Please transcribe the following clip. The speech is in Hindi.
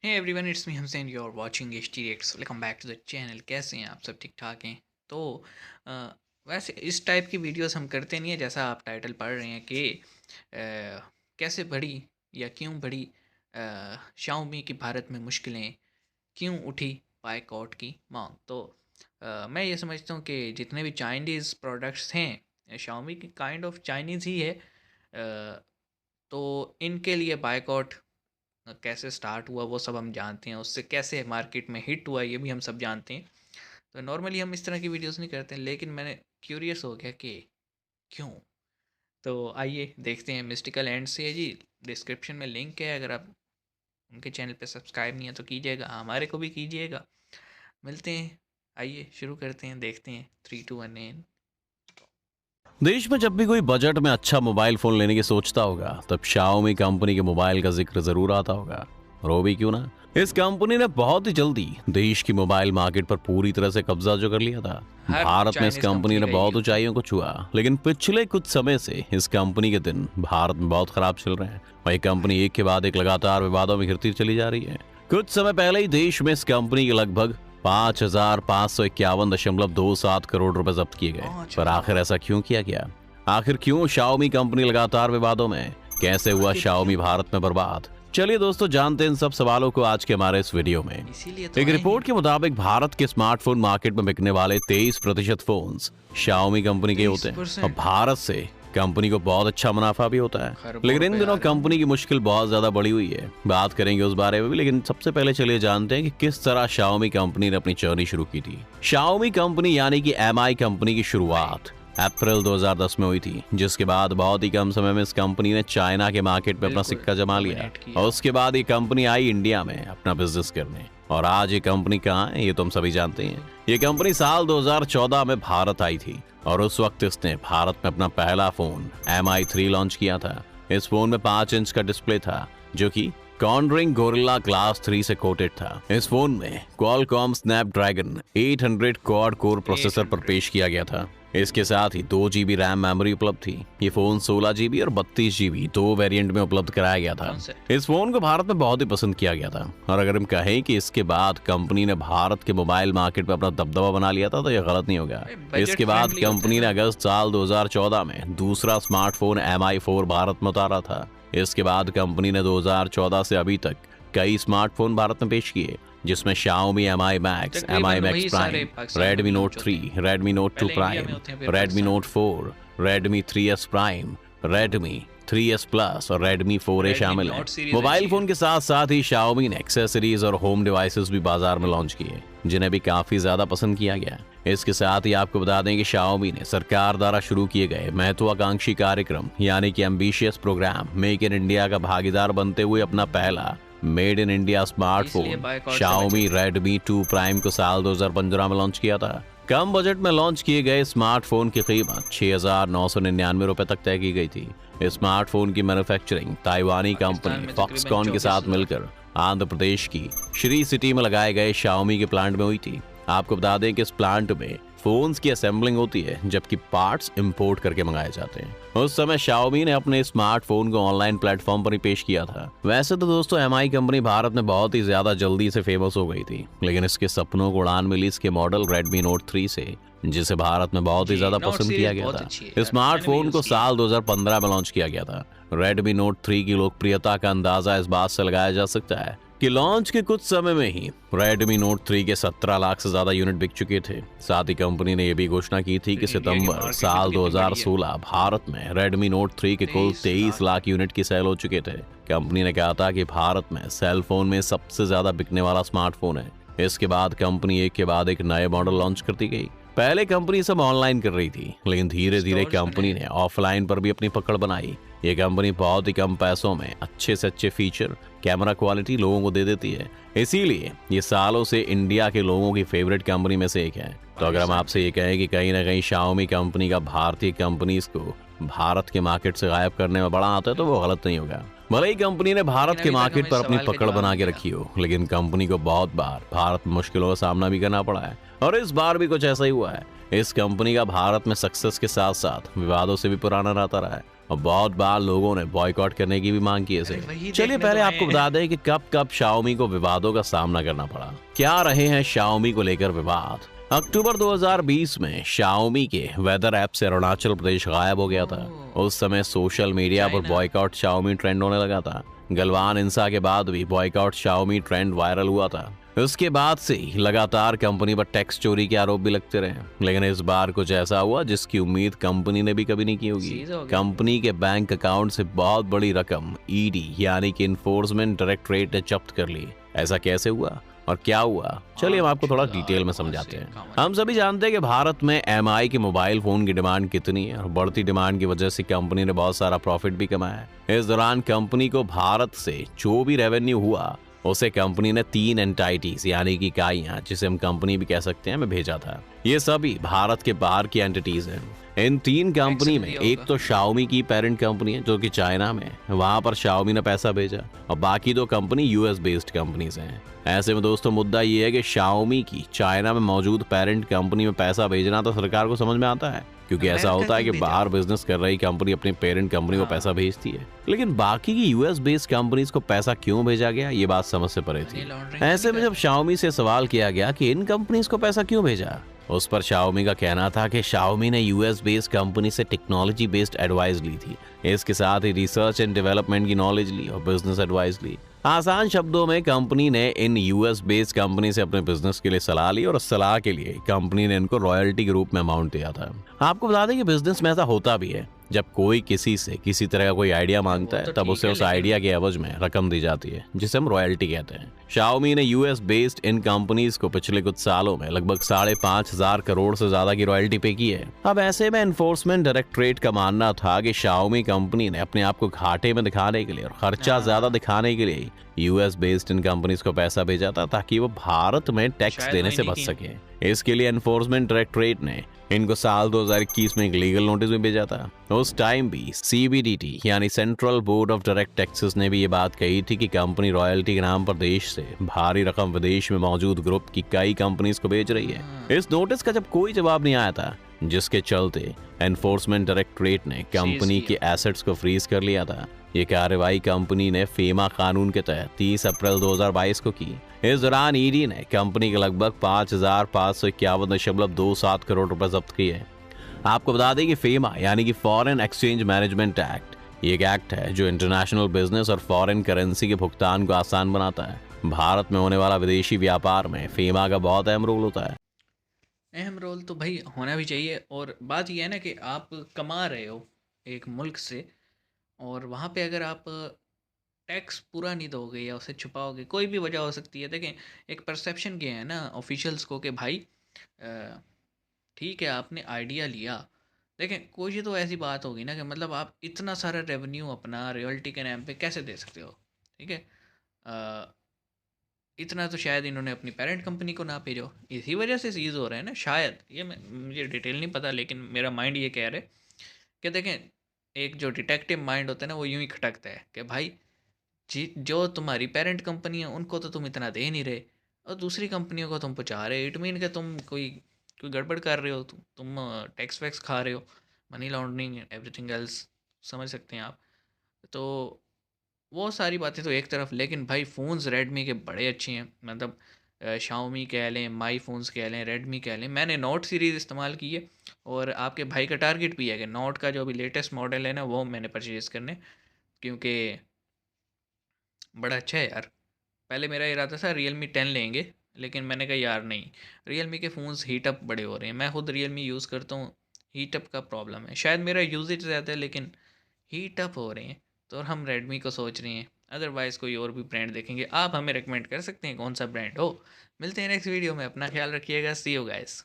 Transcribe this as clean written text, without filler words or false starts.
हे एवरीवन, इट्स मी हमसेन, you are watching HT Reacts। Welcome back to the channel. कैसे हैं आप? सब ठीक ठाक हैं? तो अ, वैसे इस टाइप की वीडियोस हम करते नहीं है, जैसा आप टाइटल पढ़ रहे हैं कि कैसे बढ़ी या क्यों बढ़ी शाओमी की भारत में मुश्किलें, क्यों उठी बायकॉट की मांग। तो मैं ये समझता हूँ कि जितने भी चाइनीज़ प्रोडक्ट्स हैं, शाओमी की काइंड ऑफ चाइनीज़ ही है। तो इनके लिए बायकॉट कैसे स्टार्ट हुआ वो सब हम जानते हैं, उससे कैसे मार्केट में हिट हुआ ये भी हम सब जानते हैं। तो नॉर्मली हम इस तरह की वीडियोस नहीं करते हैं, लेकिन मैंने क्यूरियस हो गया कि क्यों। तो आइए देखते हैं। मिस्टिकल एंड से है जी, डिस्क्रिप्शन में लिंक है, अगर आप उनके चैनल पे सब्सक्राइब नहीं है तो कीजिएगा, हमारे को भी कीजिएगा। मिलते हैं, आइए शुरू करते हैं, देखते हैं। 3 2 1 एन। देश में जब भी कोई बजट में अच्छा मोबाइल फोन लेने की सोचता होगा तब Xiaomi कंपनी के मोबाइल का जिक्र जरूर आता होगा। और वो भी क्यों ना, इस कंपनी ने बहुत ही जल्दी देश की मोबाइल मार्केट पर पूरी तरह से कब्जा जो कर लिया था। हर भारत में इस चाइनीज़ कंपनी कंपनी ने का यही बहुत होता है। ऊंचाइयों को छुआ, लेकिन पिछले कुछ समय से इस कंपनी के दिन भारत में बहुत खराब चल रहे हैं। वही कंपनी एक के बाद एक लगातार विवादों में घिरती चली जा रही है। कुछ समय पहले ही देश में इस कंपनी के लगभग 5,551.27 करोड़ रुपए जब्त किए गए। पर आखिर ऐसा क्यों किया गया? आखिर क्यों Xiaomi कंपनी लगातार विवादों में? कैसे हुआ आखिर Xiaomi क्यों? भारत में बर्बाद? चलिए दोस्तों, जानते हैं इन सब सवालों को आज के हमारे इस वीडियो में। इसीलिए तो एक आए रिपोर्ट हैं। के मुताबिक भारत के स्मार्टफोन मार्केट में बिकने वाले 23% फोन्स Xiaomi कंपनी के होते हैं। और 23%। भारत से कंपनी को बहुत अच्छा मुनाफा भी होता है। खरबों लेकिन इन रुपए आ दिनों रहे हैं। कंपनी की मुश्किल बहुत ज्यादा बढ़ी हुई है। बात करेंगे उस बारे में भी, लेकिन सबसे पहले चलिए जानते हैं कि किस तरह Xiaomi कंपनी ने अपनी जर्नी शुरू की थी। Xiaomi कंपनी यानी कि MI कंपनी की शुरुआत अप्रैल 2010 में हुई थी, जिसके बाद बहुत ही कम समय में इस कंपनी ने चाइना के मार्केट में अपना बिल्कुल सिक्का जमा लिया। डोमिनेट किया। और उसके बाद ये कंपनी आई इंडिया में अपना बिजनेस करने। और आज ये कंपनी कहाँ है ये तो हम सभी जानते हैं। ये कंपनी साल 2014 में भारत आई थी और उस वक्त इसने भारत में अपना पहला फोन MI3 लॉन्च किया था। इस फोन में 5 इंच का डिस्प्ले था, जो कि कॉर्नरिंग गोरिल्ला ग्लास 3 से कोटेड था। इस फोन में Qualcomm Snapdragon 800 quad core processor पर 800। पेश किया गया था। इसके साथ ही 2 GB रैम मेमोरी उपलब्ध थी। ये फोन 16 GB और 32 GB दो वेरिएंट में उपलब्ध कराया गया था। कौन से? इस फोन को भारत में बहुत ही पसंद किया गया था। और अगर हम कहें कि इसके बाद कंपनी ने भारत के मोबाइल मार्केट में अपना दबदबा बना लिया था तो यह गलत नहीं होगा। बजट इसके बाद फ्रेंडली होते कंपनी हैं ने ना। अगस्त साल 2014 में दूसरा स्मार्टफोन MI4 भारत में उतारा था। इसके बाद कंपनी ने 2014 से अभी तक कई स्मार्टफोन भारत में पेश किए, जिसमें Xiaomi MI Max, MI तकरीबन Max वही सारे Prime, पाकिस्तान में Redmi भी Note लॉन्च 3, होते हैं। Redmi Note 2 पहले इंडिया में Prime, होते हैं, फिर Redmi Pakistan Note 4, Redmi 3S Prime, Redmi 3S Plus और Redmi 4A Redmi शामिल हैं। Note सीरीज मोबाइल अच्छी फोन है। के साथ साथ ही Xiaomi ने एक्सेसरीज और होम डिवाइसेस भी बाजार में लॉन्च किए, जिन्हें भी काफी ज्यादा पसंद किया गया। इसके साथ ही आपको बता दें कि Xiaomi ने सरकार द्वारा शुरू किए गए महत्वाकांक्षी कार्यक्रम यानी कि ambitious program make in India का भागीदार बनते हुए अपना पहला मेड इन इंडिया इसलिए स्मार्टफोन बायकॉट से Xiaomi बचे। Redmi 2 Prime को साल 2015 में लॉन्च किया था। कम बजट में लॉन्च किए गए स्मार्टफोन की कीमत 6,999 रुपए तक तय की गई थी। इस स्मार्टफोन की मैन्युफैक्चरिंग ताइवानी पाकिस्तान कंपनी में फॉक्सकॉन के तकरीबन साथ 24,000। मिलकर आंध्र प्रदेश की श्री सिटी में लगाए गए Xiaomi के प्लांट में हुई थी। आपको बता दें कि इस प्लांट में फोन्स की असेंबलिंग होती है, जबकि पार्ट्स इंपोर्ट करके मंगाए जाते हैं। उस समय Xiaomi ने अपने स्मार्टफोन को ऑनलाइन प्लेटफॉर्म पर ही पेश किया था। वैसे तो दोस्तों MI कंपनी भारत में बहुत ही ज्यादा जल्दी से फेमस हो गई थी, लेकिन इसके सपनों को उड़ान मिली इसके मॉडल Redmi Note 3 से, जिसे भारत में बहुत ही जी, ज्यादा Note पसंद सीरीज किया गया बहुत था। अच्छी है इस यार, स्मार्टफोन मैंने भी को यूज किया। साल 2015 में लॉन्च किया गया था। Redmi Note 3 की लोकप्रियता का अंदाजा इस बात से लगाया जा सकता है कि लॉन्च के कुछ समय में ही Redmi Note 3 के 17 लाख से ज्यादा यूनिट बिक चुके थे। साथ ही कंपनी ने यह भी घोषणा की थी कि इंडिया की सितंबर मार्केट साल कितनी बड़ी है। 2016 भारत में Redmi Note 3 के कुल 23 लाख यूनिट की सेल हो चुके थे। कंपनी ने कहा था कि भारत में सेल फोन में सबसे ज्यादा बिकने वाला स्मार्टफोन है। इसके बाद कंपनी एक के बाद एक नए मॉडल लॉन्च करती गई। पहले कंपनी सब ऑनलाइन कर रही थी, लेकिन धीरे धीरे स्टोर्स कंपनी बने। ने ऑफलाइन पर भी अपनी पकड़ बनाई। ये कंपनी बहुत ही कम पैसों में अच्छे से अच्छे फीचर, कैमरा क्वालिटी लोगों को दे देती है। इसीलिए ये सालों से इंडिया के लोगों की फेवरेट कंपनी में से एक है। तो अगर हम आपसे ये कहें कि कहीं ना कहीं Xiaomi कंपनी का भारतीय कंपनीज को भारत के मार्केट से गायब करने में बड़ा हाथ है, तो वो गलत नहीं होगा। भले ही कंपनी ने भारत के लेकिन अभी तक मार्केट पर हमें अपनी सवाल का पकड़ जवाब बना नहीं के मिला। रखी हो, लेकिन कंपनी को बहुत बार भारत में मुश्किलों का सामना भी करना पड़ा है। और इस बार भी कुछ ऐसा ही हुआ है। इस कंपनी का भारत में सक्सेस के साथ साथ विवादों से भी पुराना नाता रहा है। और बहुत बार लोगों ने बॉयकॉट करने की भी मांग की है अरे इसे। वही चलिए देखने तो पहले आए आपको हैं। बता दें कि कब कब Xiaomi को विवादों का सामना करना पड़ा। क्या रहे हैं Xiaomi को लेकर विवाद। अक्टूबर 2020 में Xiaomi के वेदर ऐप से अरुणाचल प्रदेश गायब हो गया था। ओह! उस समय सोशल मीडिया पर चाइना। बॉयकॉट Xiaomi ट्रेंड होने लगा था। गलवान हिंसा के बाद भी बॉयकॉट Xiaomi ट्रेंड वायरल हुआ था। उसके बाद से ही लगातार कंपनी पर टैक्स चोरी के आरोप भी लगते रहे, लेकिन इस बार कुछ ऐसा हुआ जिसकी उम्मीद कंपनी ने भी कभी नहीं की होगी। सीज़ हो गया। कंपनी के बैंक अकाउंट से बहुत बड़ी रकम ईडी यानी कि इन्फोर्समेंट डायरेक्टरेट ने जब्त कर ली। ऐसा कैसे हुआ और क्या हुआ, चलिए हम आपको थोड़ा 8,000 डिटेल में कहाँ समझाते से हैं। कहाँ हम सभी जानते हैं कि भारत में एमआई के मोबाइल फोन की डिमांड कितनी है और बढ़ती डिमांड की वजह से कंपनी ने बहुत सारा प्रॉफिट भी कमाया है। इस दौरान कंपनी को भारत से जो भी रेवेन्यू हुआ उसे कंपनी ने 3 एंटाइटीज यानी कि इकाइयां, जिसे हम कंपनी भी कह सकते हैं, में भेजा था। ये सभी भारत के बाहर की एंटिटीज हैं। इन 3 कंपनी एक्शन में दिया एक होगा। तो Xiaomi की पेरेंट कंपनी है जो कि चाइना में है, वहां पर Xiaomi ने पैसा भेजा, और बाकी 2 कंपनी यूएस बेस्ड कंपनीज हैं। ऐसे में दोस्तों मुद्दा ये है कि Xiaomi की चाइना में मौजूद पेरेंट कंपनी में पैसा भेजना तो सरकार को समझ में आता है, क्योंकि ऐसा अमेरिका होता है कि क्यों भेजा? बाहर बिजनेस कर रही कंपनी अपनी पेरेंट कंपनी को हाँ। पैसा भेजती है। लेकिन बाकी की यूएस बेस्ड कंपनीज को पैसा क्यों भेजा गया, ये बात समझ से परे मनी थी। लॉन्ड्रिंग ऐसे तो में नहीं जब कर Xiaomi से सवाल किया गया कि इन कंपनीज को पैसा क्यों भेजा, उस पर Xiaomi का कहना था कि Xiaomi ने यूएस बेस्ड कंपनी से टेक्नोलॉजी बेस्ड एडवाइस ली थी। इसके साथ ही रिसर्च एंड डेवलपमेंट की नॉलेज ली और बिजनेस एडवाइस ली। आसान शब्दों में कंपनी ने इन यूएस बेस्ड कंपनी से अपने बिजनेस के लिए सलाह ली और उस सलाह के लिए कंपनी ने इनको रॉयल्टी के रूप में अमाउंट दिया था। आपको बता दें कि बिजनेस में ऐसा होता भी है, जब कोई किसी से किसी तरह का कोई आइडिया मांगता वो है तो तब ठीक उसे है, उस लेकिन आइडिया के एवज में रकम दी जाती है, जिसे हम रॉयल्टी कहते हैं। Xiaomi ने यूएस बेस्ड इन कंपनीज को पिछले कुछ सालों में लगभग 5,500 करोड़ से ज्यादा की रॉयल्टी पे की है। अब ऐसे में एनफोर्समेंट डायरेक्टरेट का मानना था कि Xiaomi कंपनी ने अपने आप को घाटे में दिखाने के लिए और खर्चा ज्यादा हाँ, दिखाने के लिए यूएस बेस्ड इन कंपनीज को पैसा भेजा था, ताकि वो भारत में टैक्स शायद देने वही से नहीं बच की। सके। इसके लिए एनफोर्समेंट डायरेक्टरेट ने इनको साल 2021 में एक लीगल नोटिस भी भेजा था। उस टाइम भी सीबीडीटी यानी central board of direct taxes ने भी ये बात कही थी कि कंपनी रॉयल्टी के नाम पर देश से भारी रकम विदेश में मौजूद ग्रुप की कई कंपनीज को बेच रही है। हाँ, इस नोटिस का जब कोई जवाब नहीं आया था, जिसके चलते एनफोर्समेंट डायरेक्टरेट ने कंपनी के किया। एसेट्स को फ्रीज कर लिया था। ये कार्रवाई कंपनी ने फेमा कानून के तहत 30 अप्रैल 2022 को की। इस दौरान ईडी ने कंपनी के लगभग 5,551.27 करोड़ रुपए जब्त किए। आपको बता दें कि फेमा यानी कि फॉरेन एक्सचेंज मैनेजमेंट एक्ट, ये एक एक्ट है जो इंटरनेशनल बिजनेस और फॉरेन करेंसी के भुगतान को आसान बनाता है। भारत में होने वाला विदेशी व्यापार में फेमा का बहुत अहम रोल होता है। अहम रोल तो भाई होना भी चाहिए। और बात यह है ना कि आप कमा रहे हो एक मुल्क से, और वहाँ पे अगर आप टैक्स पूरा नहीं दोगे या उसे छुपाओगे, कोई भी वजह हो सकती है। देखें, एक परसेप्शन क्या है ना ऑफिशियल्स को कि भाई अ, ठीक है आपने आइडिया लिया, देखें कोई तो ऐसी बात होगी ना कि मतलब आप इतना सारा रेवेन्यू अपना रॉयल्टी के नाम पे कैसे दे सकते हो। ठीक है, अ, इतना तो शायद इन्होंने अपनी पेरेंट कंपनी को ना भेजो, इसी वजह से सीज़ हो रहा है ना शायद। ये मुझे डिटेल नहीं पता, लेकिन मेरा माइंड ये कह रहा है कि देखें, एक जो डिटेक्टिव माइंड होता है ना वो यूं ही खटकता है कि भाई जी जो तुम्हारी पेरेंट कंपनी है उनको तो तुम इतना दे नहीं रहे, और दूसरी कंपनियों को तुम पहुंचा रहे हो। इट मीन कि तुम कोई कोई गड़बड़ कर रहे हो, तुम टैक्स वैक्स खा रहे हो, मनी लॉन्ड्रिंग एवरीथिंग एल्स, समझ सकते हैं आप। तो वो सारी बातें तो एक तरफ, लेकिन भाई फ़ोन्स रेडमी के बड़े अच्छे हैं। मतलब शाओमी कह लें, माई फ़ोन्स कह लें, रेडमी कह लें। मैंने नोट सीरीज़ इस्तेमाल की है, और आपके भाई का टारगेट भी है कि नोट का जो अभी लेटेस्ट मॉडल है ना वो मैंने परचेज़ करने, क्योंकि बड़ा अच्छा है यार। पहले मेरा इरादा था रियलमी 10 लेंगे, लेकिन मैंने कहा यार नहीं, रियलमी के फ़ोन्स हीट अप बड़े हो रहे हैं। मैं खुद रियलमी यूज़ करता हूँ, हीट अप का प्रॉब्लम है। शायद मेरा यूजेज ज़्यादा है, लेकिन हीट अप हो रहे हैं। तो हम रेडमी को सोच रहे हैं, अदरवाइज़ कोई और भी ब्रांड देखेंगे। आप हमें रिकमेंड कर सकते हैं कौन सा ब्रांड हो। मिलते हैं नेक्स्ट वीडियो में, अपना ख्याल रखिएगा। सी यू गाइस।